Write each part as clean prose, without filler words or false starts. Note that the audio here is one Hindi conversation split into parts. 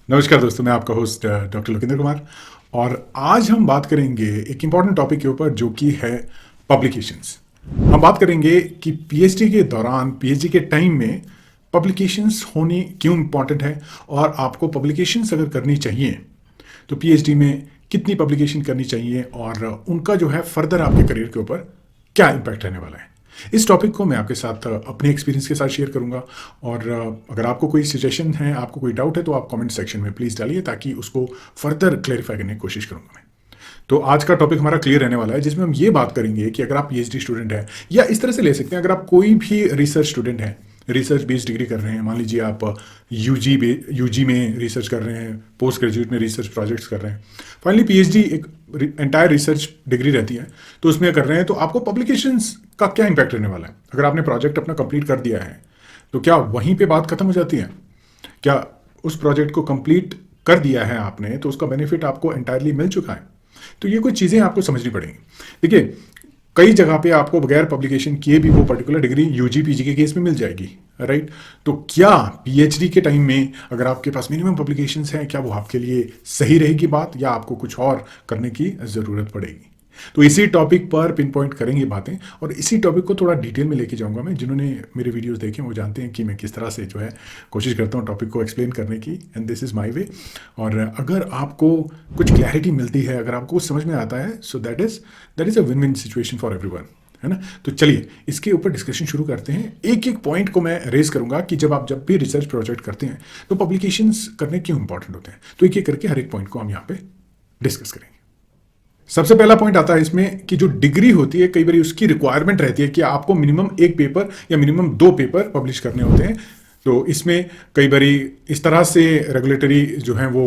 नमस्कार दोस्तों, मैं आपका होस्ट डॉक्टर लोकेंद्र कुमार। और आज हम बात करेंगे एक इम्पॉर्टेंट टॉपिक के ऊपर जो कि है पब्लिकेशंस। हम बात करेंगे कि पीएचडी के दौरान, पीएचडी के टाइम में पब्लिकेशंस होनी क्यों इम्पॉर्टेंट है, और आपको पब्लिकेशंस अगर करनी चाहिए तो पीएचडी में कितनी पब्लिकेशन करनी चाहिए, और उनका जो है फर्दर आपके करियर के ऊपर क्या इम्पैक्ट रहने वाला है। इस टॉपिक को मैं आपके साथ अपने एक्सपीरियंस के साथ शेयर करूंगा। और अगर आपको कोई सजेशन है, आपको कोई डाउट है, तो आप कमेंट सेक्शन में प्लीज़ डालिए ताकि उसको फर्दर क्लैरिफाई करने की कोशिश करूंगा मैं। तो आज का टॉपिक हमारा क्लियर रहने वाला है, जिसमें हम ये बात करेंगे कि अगर आप पीएचडी स्टूडेंट हैं, या इस तरह से ले सकते हैं, अगर आप कोई भी रिसर्च स्टूडेंट हैं, रिसर्च बेस्ड डिग्री कर रहे हैं, मान लीजिए आप यूजी में रिसर्च कर रहे हैं, पोस्ट ग्रेजुएट में रिसर्च प्रोजेक्ट्स कर रहे हैं, फाइनली पीएचडी एक एंटायर रिसर्च डिग्री रहती है, तो उसमें कर रहे हैं, तो आपको पब्लिकेशंस का क्या इंपैक्ट रहने वाला है। अगर आपने प्रोजेक्ट अपना कंप्लीट कर दिया है तो क्या वहीं पे बात खत्म हो जाती है? क्या उस प्रोजेक्ट को कंप्लीट कर दिया है आपने तो उसका बेनिफिट आपको एंटायरली मिल चुका है? तो ये कुछ चीज़ें आपको समझनी पड़ेंगी। देखिए, कई जगह पे आपको बगैर पब्लिकेशन किए भी वो पर्टिकुलर डिग्री यूजी पीजी के केस में मिल जाएगी, राइट। तो क्या पीएचडी के टाइम में अगर आपके पास मिनिमम पब्लिकेशंस हैं, क्या वो आपके लिए सही रहेगी बात, या आपको कुछ और करने की ज़रूरत पड़ेगी? तो इसी टॉपिक पर पिन पॉइंट करेंगे बातें, और इसी टॉपिक को थोड़ा डिटेल में लेके जाऊंगा मैं। जिन्होंने मेरे वीडियोस देखे वो जानते हैं कि मैं किस तरह से जो है कोशिश करता हूँ टॉपिक को एक्सप्लेन करने की, and this is my way. और अगर आपको कुछ क्लैरिटी मिलती है, अगर आपको कुछ समझ में आता है, so that is a win win situation for everyone, है ना। तो चलिए इसके ऊपर डिस्कशन शुरू करते हैं। एक एक पॉइंट को मैं रेज करूंगा कि जब भी रिसर्च प्रोजेक्ट करते हैं तो पब्लिकेशंस करने क्यों इंपॉर्टेंट होते हैं। तो एक एक करके हर एक पॉइंट को हम यहाँ पे डिस्कस करेंगे। सबसे पहला पॉइंट आता है इसमें कि जो डिग्री होती है, कई बार उसकी रिक्वायरमेंट रहती है कि आपको मिनिमम एक पेपर या मिनिमम 2 पेपर पब्लिश करने होते हैं। तो इसमें कई बार इस तरह से रेगुलेटरी जो हैं वो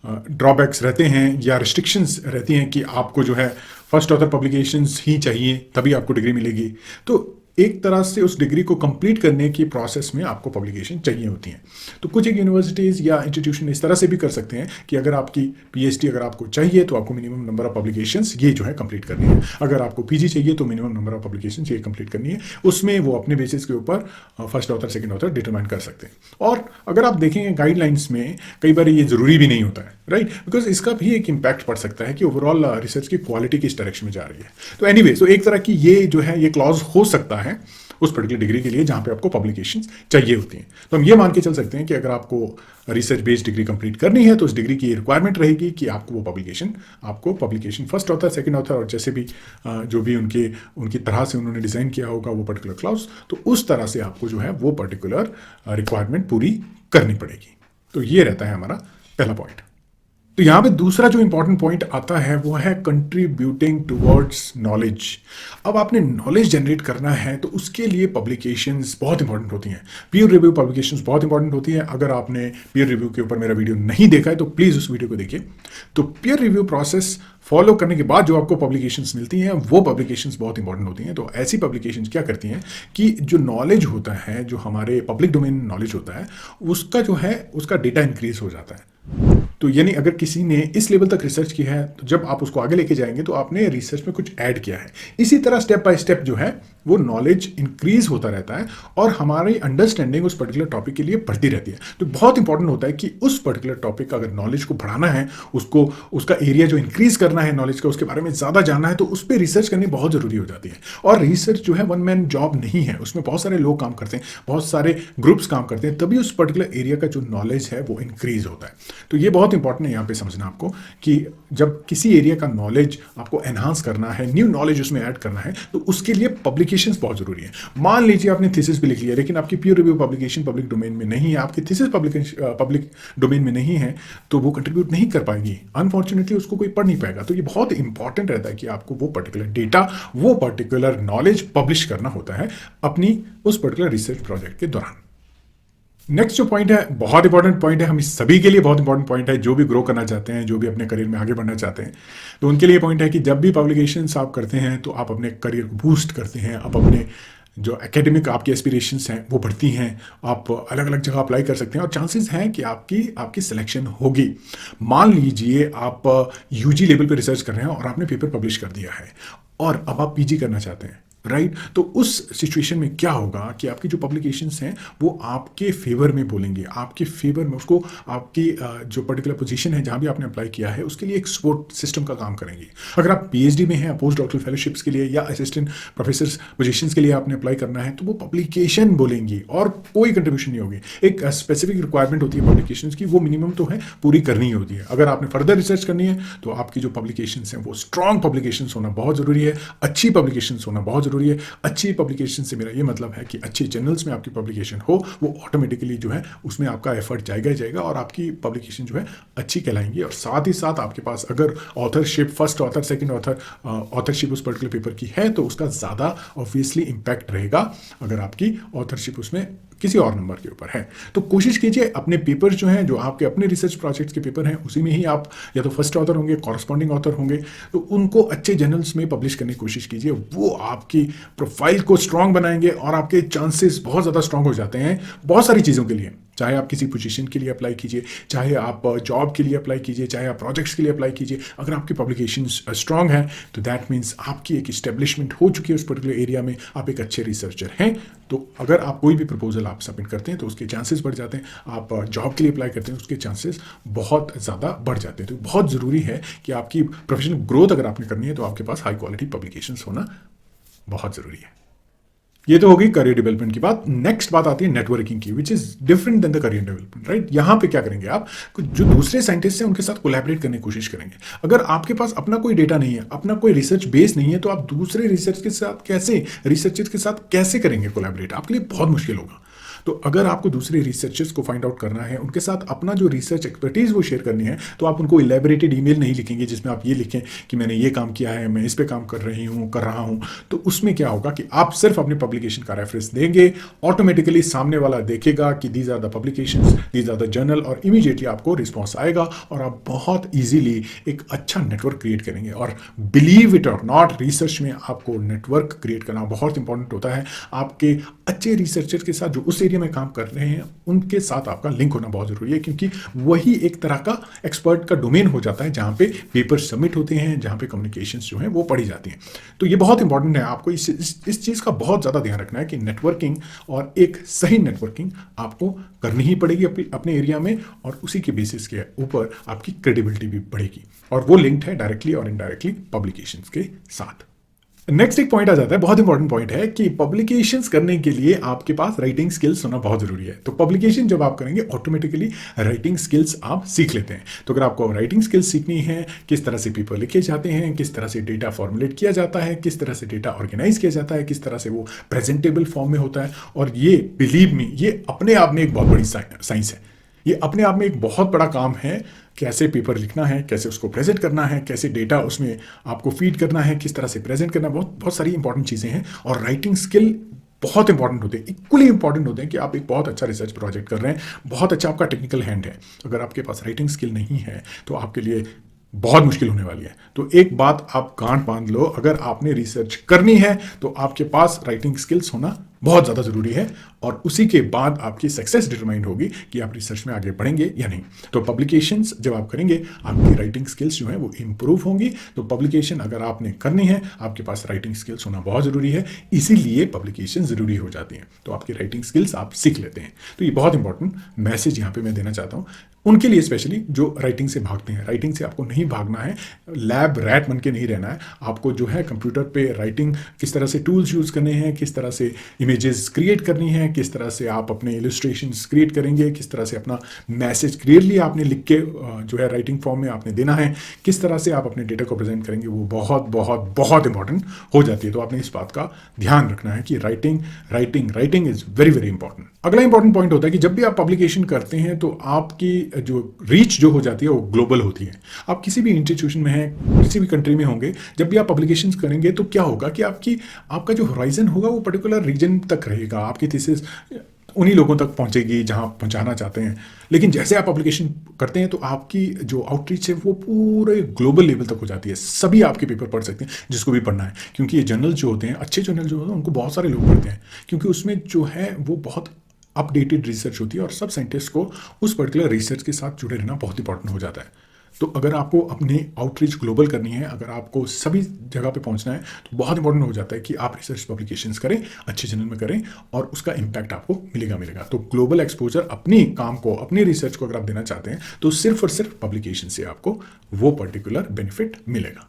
ड्रॉबैक्स रहते हैं या रिस्ट्रिक्शंस रहती हैं कि आपको जो है फर्स्ट ऑथर पब्लिकेशंस ही चाहिए तभी आपको डिग्री मिलेगी। तो एक तरह से उस डिग्री को कंप्लीट करने की प्रोसेस में आपको पब्लिकेशन चाहिए होती हैं। तो कुछ एक यूनिवर्सिटीज़ या इंस्टीट्यूशन इस तरह से भी कर सकते हैं कि अगर आपकी पीएचडी अगर आपको चाहिए तो आपको मिनिमम नंबर ऑफ पब्लिकेशंस ये जो है कंप्लीट करनी है। अगर आपको पीजी चाहिए तो मिनिमम नंबर ऑफ पब्लिकेशंस ये कंप्लीट करनी है। उसमें वो अपने बेसिस के ऊपर first author second author determine कर सकते हैं। और अगर आप देखेंगे गाइडलाइंस में कई बार ये ज़रूरी भी नहीं होता है, राइट, बिकॉज इसका भी एक इम्पैक्ट पड़ सकता है कि ओवरऑल रिसर्च की क्वालिटी किस डायरेक्शन में जा रही है। तो एनीवे, सो एक तरह की ये जो है ये क्लॉज हो सकता है उस पर्टिकुलर डिग्री के लिए जहां पे आपको पब्लिकेशंस चाहिए होती हैं। तो हम ये मान के चल सकते हैं कि अगर आपको रिसर्च बेस्ड डिग्री कंप्लीट करनी है तो उस डिग्री की रिक्वायरमेंट रहेगी कि आपको वो publication first author second author और जैसे भी जो भी उनकी तरह से उन्होंने डिज़ाइन किया होगा वो पर्टिकुलर क्लाउज, तो उस तरह से आपको जो है वो पर्टिकुलर रिक्वायरमेंट पूरी करनी पड़ेगी। तो ये रहता है हमारा पहला पॉइंट। तो यहाँ पे दूसरा जो इंपॉर्टेंट पॉइंट आता है वो है कंट्रीब्यूटिंग टुवर्ड्स नॉलेज। अब आपने नॉलेज जनरेट करना है तो उसके लिए पब्लिकेशंस बहुत इंपॉर्टेंट होती हैं, पीयर रिव्यू पब्लिकेशंस बहुत इंपॉर्टेंट होती हैं। अगर आपने पीयर रिव्यू के ऊपर मेरा वीडियो नहीं देखा है तो प्लीज़ उस वीडियो को देखिए। तो पीयर रिव्यू प्रोसेस फॉलो करने के बाद जो आपको पब्लिकेशंस मिलती हैं वो पब्लिकेशंस बहुत इंपॉर्टेंट होती हैं। तो ऐसी पब्लिकेशंस क्या करती हैं कि जो नॉलेज होता है, जो हमारे पब्लिक डोमेन नॉलेज होता है, उसका जो है उसका डेटा इंक्रीज हो जाता है। तो यानी अगर किसी ने इस लेवल तक रिसर्च की है तो जब आप उसको आगे लेके जाएंगे तो आपने रिसर्च में कुछ ऐड किया है। इसी तरह स्टेप बाय स्टेप जो है वो नॉलेज इंक्रीज होता रहता है और हमारी अंडरस्टैंडिंग उस पर्टिकुलर टॉपिक के लिए बढ़ती रहती है। तो बहुत इंपॉर्टेंट होता है कि उस पर्टिकुलर टॉपिक का अगर नॉलेज को बढ़ाना है, उसको उसका एरिया जो इंक्रीज करना है नॉलेज का, उसके बारे में ज़्यादा जानना है, तो उस पर रिसर्च करनी बहुत ज़रूरी हो जाती है। और रिसर्च जो है वन मैन जॉब नहीं है, उसमें बहुत सारे लोग काम करते हैं, बहुत सारे ग्रुप्स काम करते हैं, तभी उस पर्टिकुलर एरिया का जो नॉलेज है वो इंक्रीज होता है। तो ये बहुत इंपॉर्टेंट है यहाँ पे समझना आपको कि जब किसी एरिया का नॉलेज आपको एनहांस करना है, न्यू नॉलेज उसमें ऐड करना है, तो उसके लिए पब्लिकेशंस बहुत जरूरी है। मान लीजिए आपने थीसिस भी लिख लिया लेकिन आपकी peer review publication public domain में नहीं है, आपकी थीसिस पब्लिक डोमेन में नहीं है, तो वो कंट्रीब्यूट नहीं कर पाएगी, अनफॉर्चुनेटली उसको कोई पढ़ नहीं पाएगा। तो ये बहुत इंपॉर्टेंट रहता है कि आपको वो पर्टिकुलर डेटा, वो पर्टिकुलर नॉलेज पब्लिश करना होता है अपनी उस पर्टिकुलर रिसर्च प्रोजेक्ट के दौरान। नेक्स्ट जो पॉइंट है बहुत इंपॉर्टेंट पॉइंट है, हम इस सभी के लिए बहुत इंपॉर्टेंट पॉइंट है जो भी ग्रो करना चाहते हैं, जो भी अपने करियर में आगे बढ़ना चाहते हैं, तो उनके लिए पॉइंट है कि जब भी पब्लिकेशंस आप करते हैं तो आप अपने करियर को बूस्ट करते हैं, आप अपने जो एकेडमिक आपकी एस्पिरेशंस हैं वो बढ़ती हैं, आप अलग अलग जगह अप्लाई कर सकते हैं और चांसेस हैं कि आपकी सिलेक्शन होगी। मान लीजिए आप यूजी लेवल पे रिसर्च कर रहे हैं और आपने पेपर पब्लिश कर दिया है और अब आप पीजी करना चाहते हैं, राइट। तो उस सिचुएशन में क्या होगा कि आपकी जो पब्लिकेशंस हैं वो आपके फेवर में बोलेंगे, आपके फेवर में उसको आपकी जो पर्टिकुलर पोजीशन है जहां भी आपने अप्लाई किया है उसके लिए एक सपोर्ट सिस्टम का काम करेंगे। अगर आप पीएचडी में हैं, पोस्ट डॉक्टरल फेलोशिप्स के लिए या असिस्टेंट प्रोफेसर पोजीशंस के लिए आपने अप्लाई करना है तो वो पब्लिकेशन बोलेंगी और कोई कंट्रीब्यूशन नहीं होगी। एक स्पेसिफिक रिक्वायरमेंट होती है पब्लिकेशंस की, वो मिनिमम तो है पूरी करनी होती है। अगर आपने फर्दर रिसर्च करनी है तो आपकी जो पब्लिकेशंस हैं वो स्ट्रॉन्ग पब्लिकेशंस होना बहुत जरूरी है, अच्छी पब्लिकेशंस होना बहुत जरूरी है। अच्छी पब्लिकेशन से मेरा ये मतलब है कि अच्छे जर्नल्स में आपकी पब्लिकेशन हो, वो ऑटोमेटिकली जो है उसमें आपका एफर्ट जाएगा ही जाएगा और आपकी पब्लिकेशन जो है अच्छी कहलाएंगी। और साथ ही साथ आपके पास अगर authorship, first author, second author authorship उस पर्टिकुलर पेपर की है तो उसका ज़्यादा ऑब्वियसली इम्पैक्ट रहेगा अगर आपकी ऑथरशिप उसमें किसी और नंबर के ऊपर है। तो कोशिश कीजिए अपने पेपर्स जो हैं, जो आपके अपने रिसर्च प्रोजेक्ट्स के पेपर हैं, उसी में ही आप या तो फर्स्ट ऑथर होंगे, कॉरस्पॉन्डिंग ऑथर होंगे, तो उनको अच्छे जर्नल्स में पब्लिश करने की कोशिश कीजिए। वो आपकी प्रोफाइल को स्ट्रांग बनाएंगे और आपके चांसेस बहुत ज़्यादा स्ट्रांग हो जाते हैं बहुत सारी चीज़ों के लिए। चाहे आप किसी पोजीशन के लिए अप्लाई कीजिए, चाहे आप जॉब के लिए अप्लाई कीजिए, चाहे आप प्रोजेक्ट्स के लिए अप्लाई कीजिए, अगर आपकी पब्लिकेशन स्ट्रांग है तो दैट मीन्स आपकी एक इस्टेब्लिशमेंट हो चुकी है उस पर्टिकुलर एरिया में, आप एक अच्छे रिसर्चर हैं। तो अगर आप कोई भी प्रपोजल आप सबमिट करते हैं तो उसके चांसेस बढ़ जाते हैं, आप जॉब के लिए अप्लाई करते हैं उसके चांसेस बहुत ज़्यादा बढ़ जाते हैं। तो बहुत ज़रूरी है कि आपकी प्रोफेशनल ग्रोथ अगर आपने करनी है तो आपके पास हाई क्वालिटी पब्लिकेशंस होना बहुत ज़रूरी है। ये तो होगी करियर डेवलपमेंट की बात। नेक्स्ट बात आती है नेटवर्किंग की, which is different than the career development, right. यहां पे क्या करेंगे आप, जो दूसरे साइंटिस्ट हैं उनके साथ कोलैबोरेट करने की कोशिश करेंगे। अगर आपके पास अपना कोई डेटा नहीं है, अपना कोई रिसर्च बेस नहीं है, तो आप दूसरे रिसर्चर्स के साथ कैसे करेंगे कोलैबोरेट, आपके लिए बहुत मुश्किल होगा। तो अगर आपको दूसरे रिसर्चर्स को फाइंड आउट करना है, उनके साथ अपना जो रिसर्च एक्सपर्टीज वो शेयर करनी है, तो आप उनको इलेबोरेटेड ईमेल नहीं लिखेंगे जिसमें आप ये लिखें कि मैंने ये काम किया है, मैं इस पे काम कर रहा हूँ। तो उसमें क्या होगा कि आप सिर्फ अपनी पब्लिकेशन का रेफरेंस देंगे, ऑटोमेटिकली सामने वाला देखेगा कि these are the publications, these are the journal, और इमीडिएटली आपको रिस्पॉन्स आएगा और आप बहुत ईजिली एक अच्छा नेटवर्क क्रिएट करेंगे। और बिलीव इट और नॉट, रिसर्च में आपको नेटवर्क क्रिएट करना बहुत इंपॉर्टेंट होता है। आपके अच्छे रिसर्चर के साथ जो उस एरिया में काम कर रहे हैं उनके साथ आपका लिंक होना बहुत जरूरी है, क्योंकि वही एक तरह का एक्सपर्ट का डोमेन हो जाता है जहां पे पेपर सबमिट होते हैं, जहां पे कम्युनिकेशंस जो हैं वो पढ़ी जाती हैं। तो ये बहुत इंपॉर्टेंट है, आपको इस चीज़ का बहुत ज़्यादा ध्यान रखना है कि नेटवर्किंग और एक सही नेटवर्किंग आपको करनी ही पड़ेगी अपने एरिया में, और उसी के बेसिस के ऊपर आपकी क्रेडिबिलिटी भी बढ़ेगी, और वो लिंक्ड है डायरेक्टली और इनडायरेक्टली पब्लिकेशंस के साथ। नेक्स्ट एक पॉइंट आ जाता है, बहुत इंपॉर्टेंट पॉइंट है कि पब्लिकेशंस करने के लिए आपके पास राइटिंग स्किल्स होना बहुत जरूरी है। तो पब्लिकेशन जब आप करेंगे ऑटोमेटिकली राइटिंग स्किल्स आप सीख लेते हैं। तो अगर आपको राइटिंग स्किल्स सीखनी है, किस तरह से पेपर लिखे जाते हैं, किस तरह से डेटा फॉर्मुलेट किया जाता है, किस तरह से डेटा ऑर्गेनाइज किया जाता है, किस तरह से वो प्रेजेंटेबल फॉर्म में होता है, और ये बिलीव मी, ये अपने आप में एक बहुत बड़ी साइंस है। ये अपने आप में एक बहुत बड़ा काम है, कैसे पेपर लिखना है, कैसे उसको प्रेजेंट करना है, कैसे डेटा उसमें आपको फीड करना है, किस तरह से प्रेजेंट करना है, बहुत सारी इंपॉर्टेंट चीज़ें हैं। और राइटिंग स्किल बहुत इंपॉर्टेंट होते हैं, इक्वली इंपॉर्टेंट होते हैं कि आप एक बहुत अच्छा रिसर्च प्रोजेक्ट कर रहे हैं, बहुत अच्छा आपका टेक्निकल हैंड है। अगर आपके पास राइटिंग स्किल नहीं है तो आपके लिए बहुत मुश्किल होने वाली है। तो एक बात आप गांठ बांध लो, अगर आपने रिसर्च करनी है तो आपके पास राइटिंग स्किल्स होना बहुत ज़्यादा ज़रूरी है, और उसी के बाद आपकी सक्सेस डिटरमाइंड होगी कि आप रिसर्च में आगे बढ़ेंगे या नहीं। तो पब्लिकेशंस जब आप करेंगे आपकी राइटिंग स्किल्स जो है वो इंप्रूव होंगी। तो पब्लिकेशन अगर आपने करनी है, आपके पास राइटिंग स्किल्स होना बहुत ज़रूरी है, इसीलिए पब्लिकेशन ज़रूरी हो जाती हैं। तो आपकी राइटिंग स्किल्स आप सीख लेते हैं। तो ये बहुत इंपॉर्टेंट मैसेज यहाँ पे मैं देना चाहता हूँ उनके लिए, स्पेशली जो राइटिंग से भागते हैं। राइटिंग से आपको नहीं भागना है, लैब रैट बन के नहीं रहना है। आपको जो है कंप्यूटर पे राइटिंग किस तरह से टूल्स यूज़ करने हैं, किस तरह से इमेजेस क्रिएट करनी है, किस तरह से आप अपने इलस्ट्रेशंस क्रिएट करेंगे, किस तरह से अपना मैसेज क्लियरली आपने लिख के जो है राइटिंग फॉर्म में आपने देना है, किस तरह से आप अपने डेटा को प्रेजेंट करेंगे, वो बहुत बहुत बहुत इंपॉर्टेंट हो जाती है। तो आपने इस बात का ध्यान रखना है कि writing is very very important. अगला इंपॉर्टेंट पॉइंट होता है कि जब भी आप पब्लिकेशन करते हैं तो आपकी जो रीच जो हो जाती है वो ग्लोबल होती है। आप किसी भी इंस्टीट्यूशन में हैं, किसी भी कंट्री में होंगे, जब भी आप पब्लिकेशंस करेंगे तो क्या होगा कि आपका जो होराइजन होगा वो पर्टिकुलर रीजन तक रहेगा, आपकी थीसिस उन्हीं लोगों तक पहुंचेगी जहां पहुंचाना चाहते हैं। लेकिन जैसे आप पब्लिकेशन करते हैं तो आपकी जो आउटरीच है वो पूरे ग्लोबल लेवल तक हो जाती है। सभी आपके पेपर पढ़ सकते हैं जिसको भी पढ़ना है, क्योंकि ये जर्नल जो होते हैं, अच्छे जर्नल जो होते हैं, उनको बहुत सारे लोग पढ़ते हैं, क्योंकि उसमें जो है वो बहुत अपडेटेड रिसर्च होती है, और सब साइंटिस्ट को उस पर्टिकुलर रिसर्च के साथ जुड़े रहना बहुत इंपॉर्टेंट हो जाता है। तो अगर आपको अपने आउटरीच ग्लोबल करनी है, अगर आपको सभी जगह पे पहुंचना है, तो बहुत इंपॉर्टेंट हो जाता है कि आप रिसर्च पब्लिकेशंस करें, अच्छे जर्नल में करें और उसका इम्पैक्ट आपको मिलेगा। तो ग्लोबल एक्सपोजर अपनी काम को, अपनी रिसर्च को अगर आप देना चाहते हैं तो सिर्फ और सिर्फ पब्लिकेशन से आपको वो पर्टिकुलर बेनिफिट मिलेगा।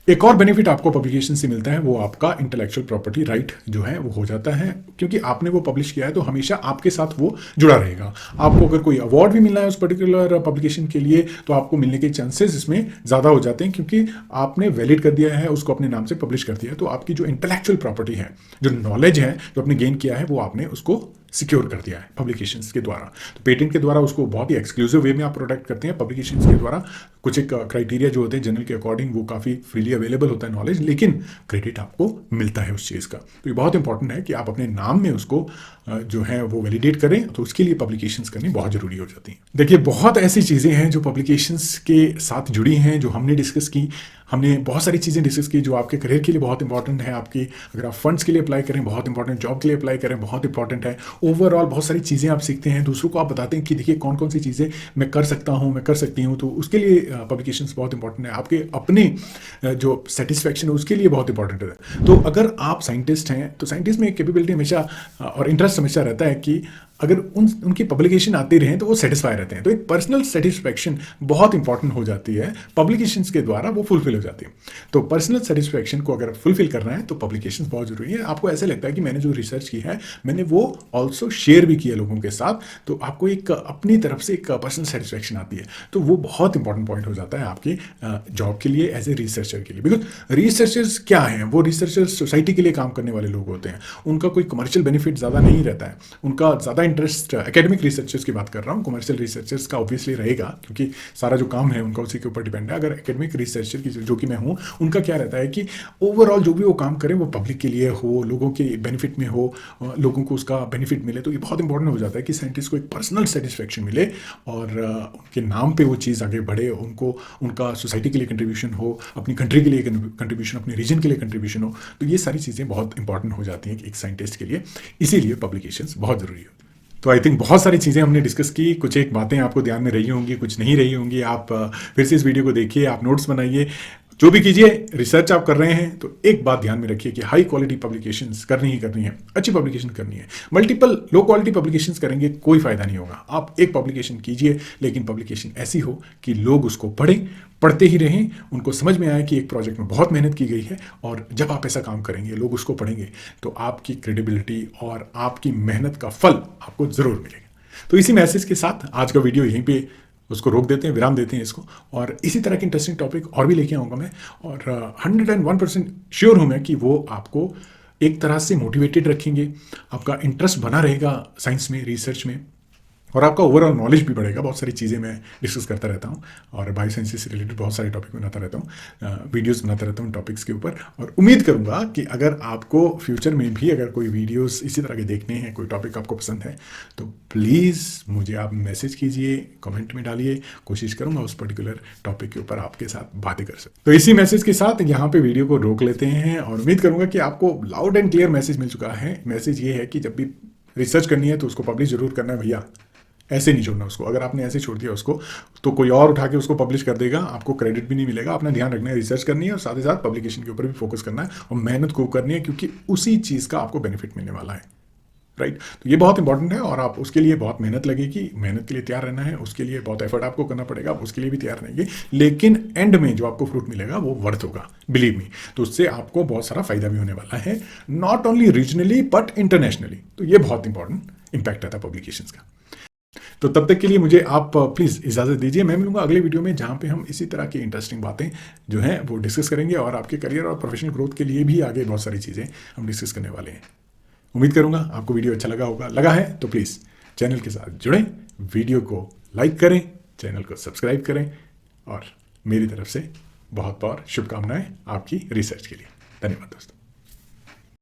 एक और बेनिफिट आपको पब्लिकेशन से मिलता है, वो आपका इंटेलेक्चुअल प्रॉपर्टी राइट जो है वो हो जाता है, क्योंकि आपने वो पब्लिश किया है तो हमेशा आपके साथ वो जुड़ा रहेगा। आपको अगर कोई अवार्ड भी मिलना है उस पर्टिकुलर पब्लिकेशन के लिए तो आपको मिलने के चांसेस इसमें ज़्यादा हो जाते हैं, क्योंकि आपने वैलिड कर दिया है, उसको अपने नाम से पब्लिश कर दिया है। तो आपकी जो इंटेलेक्चुअल प्रॉपर्टी है, जो नॉलेज है, जो आपने गेन किया है, वो आपने उसको सिक्योर कर दिया है पब्लिकेशंस के द्वारा। तो पेटेंट के द्वारा उसको बहुत ही एक्सक्लूसिव वे में आप प्रोटेक्ट करते हैं। पब्लिकेशंस के द्वारा कुछ एक क्राइटेरिया जो होते हैं जर्नल के अकॉर्डिंग, वो काफ़ी फ्रीली अवेलेबल होता है नॉलेज, लेकिन क्रेडिट आपको मिलता है उस चीज़ का। तो ये बहुत इंपॉर्टेंट है कि आप अपने नाम में उसको जो है वो वैलिडेट करें, तो उसके लिए पब्लिकेशंस करनी बहुत ज़रूरी हो जाती है। देखिए, बहुत ऐसी चीज़ें हैं जो पब्लिकेशंस के साथ जुड़ी हैं, जो हमने डिस्कस की। हमने बहुत सारी चीज़ें डिस्कस की जो आपके करियर के लिए बहुत इंपॉर्टेंट है, आपकी अगर आप फंड्स के लिए अप्लाई करें बहुत इंपॉर्टेंट, जॉब के लिए अप्लाई करें बहुत इंपॉर्टेंट है। ओवरऑल बहुत सारी चीज़ें आप सीखते हैं, दूसरों को आप बताते हैं कि देखिए कौन कौन सी चीज़ें मैं कर सकता हूँ, मैं कर सकती हूँ। तो उसके लिए पब्लिकेशंस बहुत इंपॉर्टेंट है। आपके अपने जो सेटिस्फैक्शन है उसके लिए बहुत इंपॉर्टेंट है। तो अगर आप साइंटिस्ट हैं तो साइंटिस्ट में एक कैपेबिलिटी हमेशा और इंटरेस्ट हमेशा रहता है कि अगर उनकी पब्लिकेशन आती रहें तो वो सेटिस्फाई रहते हैं। तो एक पर्सनल सेटिस्फैक्शन बहुत इंपॉर्टेंट हो जाती है, पब्लिकेशंस के द्वारा वो फुलफिल हो जाती है। तो पर्सनल सेटिस्फैक्शन को अगर फुलफिल करना है तो पब्लिकेशंस बहुत जरूरी है। आपको ऐसे लगता है कि मैंने जो रिसर्च की है मैंने वो ऑल्सो शेयर भी किया लोगों के साथ, तो आपको एक अपनी तरफ से एक पर्सनल सेटिस्फैक्शन आती है। तो वो बहुत इंपॉर्टेंट पॉइंट हो जाता है आपकी जॉब के लिए, एज ए रिसर्चर के लिए। बिकॉज रिसर्चर्स क्या हैं, वो रिसर्चर्स सोसाइटी के लिए काम करने वाले लोग होते हैं। उनका कोई कमर्शियल बेनिफिट ज़्यादा नहीं रहता है, उनका ज़्यादा इंटरेस्ट एकेडमिक रिसर्चर्स की बात कर रहा हूँ, कमर्शियल रिसर्चर्स का ऑब्वियसली रहेगा क्योंकि सारा जो काम है उनका उसी के ऊपर डिपेंड है। अगर एकेडमिक रिसर्चर की जो कि मैं हूँ, उनका क्या रहता है कि ओवरऑल जो भी वो काम करें वो पब्लिक के लिए हो, लोगों के बेनिफिट में हो, लोगों को उसका बेनिफिट मिले। तो ये बहुत इंपॉर्टेंट हो जाता है कि साइंटिस्ट को एक पर्सनल सेटिस्फैक्शन मिले और उनके नाम पे वो चीज़ आगे बढ़े, उनको उनका सोसाइटी के लिए कंट्रीब्यूशन हो, अपनी कंट्री के लिए कंट्रीब्यूशन, अपने रीजन के लिए कंट्रीब्यूशन हो। तो ये सारी चीज़ें बहुत इंपॉर्टेंट हो जाती हैं एक साइंटिस्ट के लिए, इसीलिए पब्लिकेशंस बहुत ज़रूरी होती है। तो आई थिंक बहुत सारी चीज़ें हमने डिस्कस की, कुछ एक बातें आपको ध्यान में रही होंगी, कुछ नहीं रही होंगी। आप फिर से इस वीडियो को देखिए, आप नोट्स बनाइए, जो भी कीजिए, रिसर्च आप कर रहे हैं तो एक बात ध्यान में रखिए कि हाई क्वालिटी पब्लिकेशंस करनी ही करनी है, अच्छी पब्लिकेशन करनी है। मल्टीपल लो क्वालिटी पब्लिकेशंस करेंगे कोई फायदा नहीं होगा। आप एक पब्लिकेशन कीजिए, लेकिन पब्लिकेशन ऐसी हो कि लोग उसको पढ़ें, पढ़ते ही रहें, उनको समझ में आए कि एक प्रोजेक्ट में बहुत मेहनत की गई है। और जब आप ऐसा काम करेंगे, लोग उसको पढ़ेंगे, तो आपकी क्रेडिबिलिटी और आपकी मेहनत का फल आपको ज़रूर मिलेगा। तो इसी मैसेज के साथ आज का वीडियो यहीं पे उसको रोक देते हैं, विराम देते हैं इसको, और इसी तरह के इंटरेस्टिंग टॉपिक और भी लेके आऊँगा मैं। और 101% श्योर हूँ मैं कि वो आपको एक तरह से मोटिवेटेड रखेंगे, आपका इंटरेस्ट बना रहेगा साइंस में, रिसर्च में, और आपका ओवरऑल नॉलेज भी बढ़ेगा। बहुत सारी चीज़ें मैं डिस्कस करता रहता हूँ और बायो साइंसेज से रिलेटेड बहुत सारे टॉपिक बनाता रहता हूँ, वीडियोस बनाता रहता हूँ टॉपिक्स के ऊपर। और उम्मीद करूँगा कि अगर आपको फ्यूचर में भी अगर कोई वीडियोस इसी तरह के देखने हैं, कोई टॉपिक आपको पसंद है, तो प्लीज़ मुझे आप मैसेज कीजिए, कमेंट में डालिए, कोशिश करूँगा उस पर्टिकुलर टॉपिक के ऊपर आपके साथ बातें कर सकूँ। तो इसी मैसेज के साथ यहाँ पे वीडियो को रोक लेते हैं और उम्मीद करूँगा कि आपको लाउड एंड क्लियर मैसेज मिल चुका है। मैसेज ये है कि जब भी रिसर्च करनी है तो उसको पब्लिश जरूर करना है भैया, ऐसे नहीं छोड़ना उसको। अगर आपने ऐसे छोड़ दिया उसको तो कोई और उठा के उसको पब्लिश कर देगा, आपको क्रेडिट भी नहीं मिलेगा। अपना ध्यान रखना है, रिसर्च करनी है और साथ ही साथ पब्लिकेशन के ऊपर भी फोकस करना है और मेहनत खूब करनी है, क्योंकि उसी चीज़ का आपको बेनिफिट मिलने वाला है, राइट। तो ये बहुत इंपॉर्टेंट है और आप उसके लिए बहुत मेहनत लगेगी, मेहनत के लिए तैयार रहना है, उसके लिए बहुत एफर्ट आपको करना पड़ेगा, आप उसके लिए भी तैयार रहेंगे। लेकिन एंड में जो आपको फ्रूट मिलेगा वो वर्थ होगा, बिलीव मी। तो उससे आपको बहुत सारा फायदा भी होने वाला है, not only regionally but internationally. तो ये बहुत इंपॉर्टेंट इंपैक्ट आता है पब्लिकेशंस का। तो तब तक के लिए मुझे आप प्लीज़ इजाज़त दीजिए। मैं मिलूंगा अगले वीडियो में, जहाँ पे हम इसी तरह की इंटरेस्टिंग बातें जो हैं वो डिस्कस करेंगे और आपके करियर और प्रोफेशनल ग्रोथ के लिए भी आगे बहुत सारी चीज़ें हम डिस्कस करने वाले हैं। उम्मीद करूंगा आपको वीडियो अच्छा लगा होगा। लगा है तो प्लीज़ चैनल के साथ जुड़ें, वीडियो को लाइक करें, चैनल को सब्सक्राइब करें, और मेरी तरफ से बहुत बहुत शुभकामनाएं आपकी रिसर्च के लिए। धन्यवाद दोस्तों।